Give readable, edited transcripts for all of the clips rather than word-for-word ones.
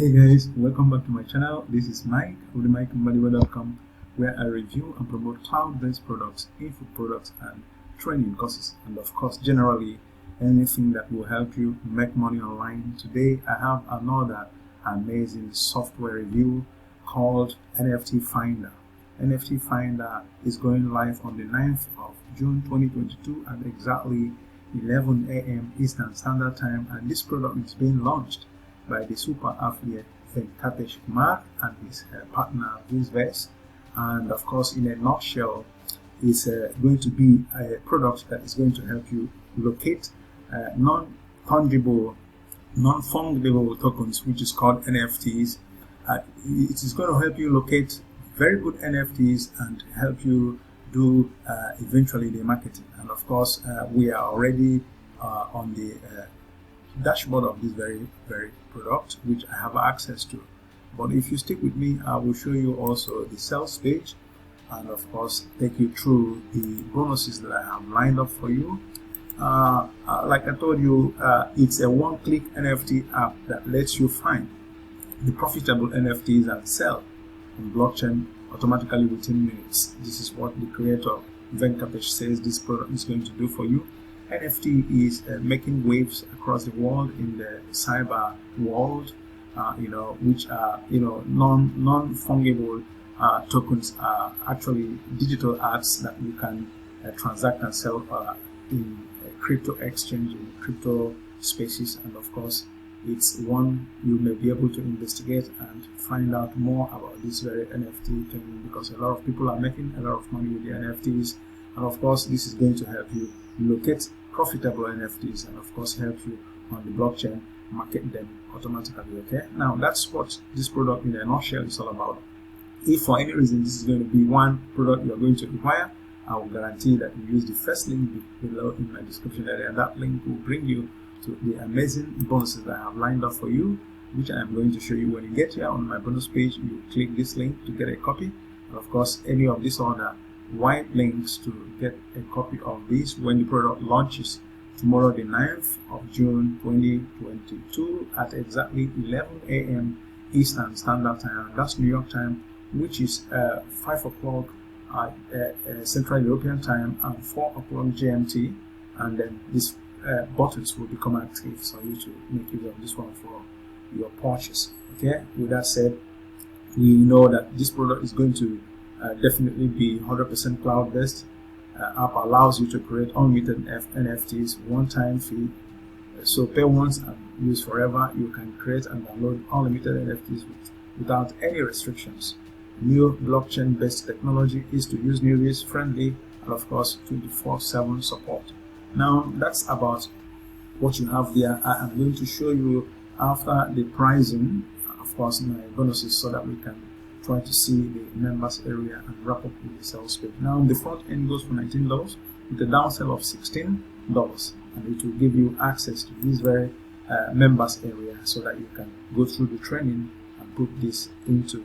Hey guys, welcome back to my channel. This is Mike of the Mbadiwe.com, where I review and promote cloud-based products, info products, and training courses, and of course generally anything that will help you make money online. Today I have another amazing software review called NFT Finder. NFT Finder is going live on the 9th of June 2022 at exactly 11 a.m. Eastern Standard Time, and this product is being launched by the super affiliate Kumar and his partner Vizverse. And of course, in a nutshell, it's going to be a product that is going to help you locate non-fungible tokens, which is called NFTs. It is going to help you locate very good NFTs and help you do eventually the marketing. And of course, we are already on the dashboard of this very product, which I have access to. But if you stick with me, I will show you also the sales page, and of course take you through the bonuses that I have lined up for you. Like I told you, it's a one-click NFT app that lets you find the profitable NFTs and sell on blockchain automatically within minutes. This is what the creator Venkatesh says this product is going to do for you. NFT is making waves across the world in the cyber world, which are non-fungible tokens are actually digital ads that you can transact and sell in crypto exchange, in crypto spaces. And of course, it's one you may be able to investigate and find out more about this very NFT thing, because a lot of people are making a lot of money with the NFTs. And of course, this is going to help you locate profitable NFTs and of course help you on the blockchain market them automatically. Okay, now that's what this product in a nutshell is all about. If for any reason this is going to be one product you are going to require, I will guarantee that you use the first link below in my description area, and that link will bring you to the amazing bonuses that I have lined up for you, which I am going to show you. When you get here on my bonus page, you click this link to get a copy, and of course any of these other white links to get a copy of this when the product launches tomorrow, the 9th of June 2022 at exactly 11 a.m. Eastern Standard Time. That's New York time, which is 5 o'clock Central European time and 4 o'clock GMT. And then these buttons will become active for you to make use of this one for your purchase. Okay, with that said, we know that this product is going to definitely be 100% cloud-based. App allows you to create unlimited NFTs, one-time fee. So pay once and use forever. You can create and download unlimited NFTs without any restrictions. New blockchain-based technology is to use newbie-friendly, and of course 24/7 support. Now that's about what you have there. I am going to show you after the pricing, of course, my bonuses, so that we can try to see the members area and wrap up with the sales page. Now the front end goes for $19 with a downsell of $16, and it will give you access to this very members area so that you can go through the training and put this into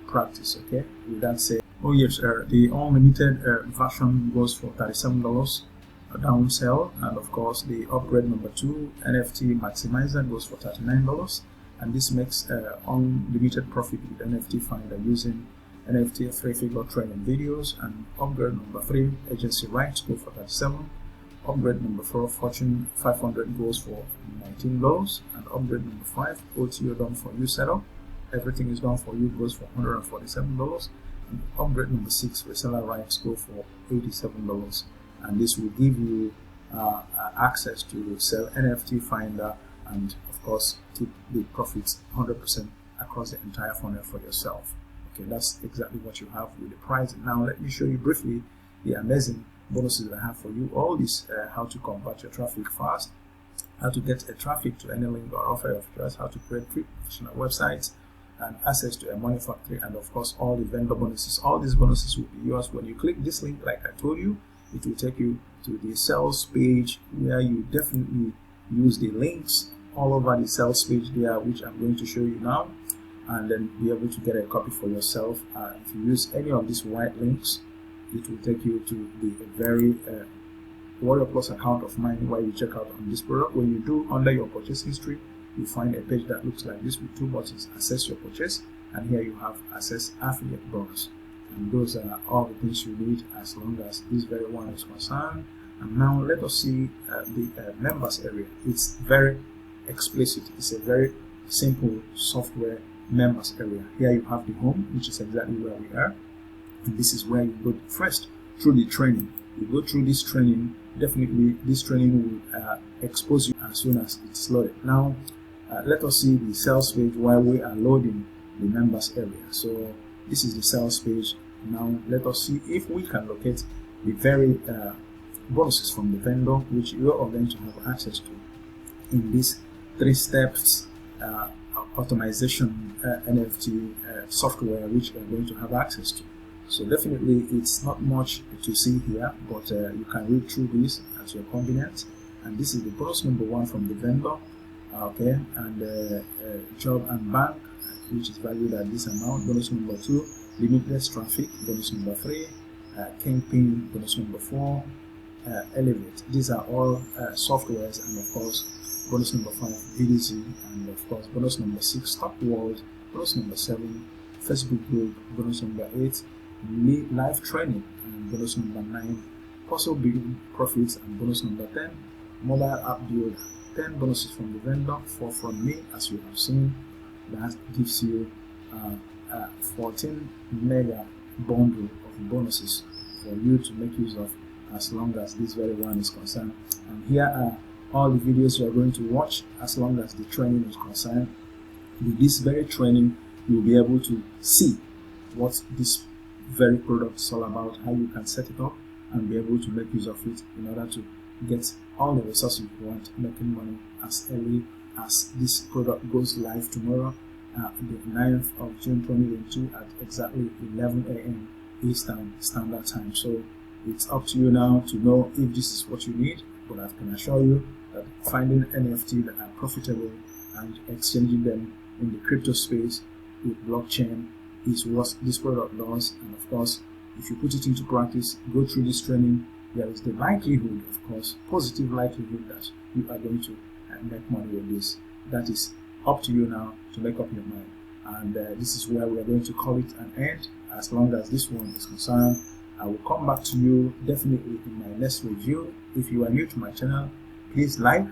practice. Okay, with that said, oh yes, the unlimited version goes for $37, a downsell, and of course the upgrade number 2 NFT maximizer goes for $39. And this makes unlimited profit with NFT Finder using NFT 3-figure training videos. And upgrade number 3, agency rights, go for $37. Upgrade number 4, Fortune 500 goes for $19. And upgrade number 5, OTO done for you setup, everything is done for you, goes for $147. And upgrade number 6, reseller rights, go for $87. And this will give you access to sell NFT Finder and of course keep the profits 100% across the entire funnel for yourself. Okay, that's exactly what you have with the pricing. Now let me show you briefly the amazing bonuses that I have for you. All this, how to convert your traffic fast, how to get a traffic to any link or offer of yours, how to create professional websites, and access to a money factory, and of course all the vendor bonuses. All these bonuses will be yours when you click this link. Like I told you, it will take you to the sales page where you definitely use the links all over the sales page there, which I'm going to show you now, and then be able to get a copy for yourself. If you use any of these white links, it will take you to the very Warrior Plus account of mine where you check out on this product. When you do, under your purchase history, you find a page that looks like this with two buttons: access your purchase, and here you have access affiliate bonus. And those are all the things you need as long as this very one is concerned. And now let us see the members area. It's very explicit. It's a very simple software members area. Here you have the home, which is exactly where we are, and this is where you go first through the training. You go through this training. Definitely this training will expose you as soon as it's loaded. Now let us see the sales page while we are loading the members area. So this is the sales page. Now let us see if we can locate the very bonuses from the vendor, which you are going to have access to in these 3 steps automation NFT software, which you are going to have access to. So definitely it's not much to see here, but you can read through this at your convenience. And this is the bonus number 1 from the vendor, okay, and job and bank, which is valued at this amount. Bonus number 2, limitless traffic. Bonus number 3, campaign. Bonus number 4, elevate. These are all softwares, and of course bonus number 5, VDC, and of course bonus number 6, stock world. Bonus number 7, Facebook group. Bonus number 8, live training, and bonus number 9, possible building profits, and bonus number 10, mobile app builder. 10 bonuses from the vendor, 4 from me, as you have seen. That gives you 14 mega bundle of bonuses for you to make use of as long as this very one is concerned. And here are all the videos you are going to watch as long as the training is concerned. With this very training, you will be able to see what this very product is all about, how you can set it up and be able to make use of it in order to get all the resources you want, making money as early as this product goes live tomorrow, the 9th of June 2022 at exactly 11 a.m. Eastern Standard Time. So it's up to you now to know if this is what you need, but I can assure you that finding NFT that are profitable and exchanging them in the crypto space with blockchain is what this product does. And of course, if you put it into practice, go through this training, there is the likelihood, of course, positive likelihood that you are going to make money with this. That is up to you now to make up your mind. And this is where we are going to call it an end as long as this one is concerned. I will come back to you definitely in my next review. If you are new to my channel, please like,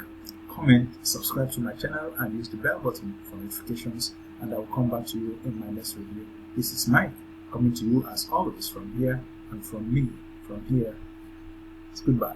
comment, subscribe to my channel, and use the bell button for notifications, and I will come back to you in my next review. This is Mike, coming to you as always from here, and from me from here. It's goodbye.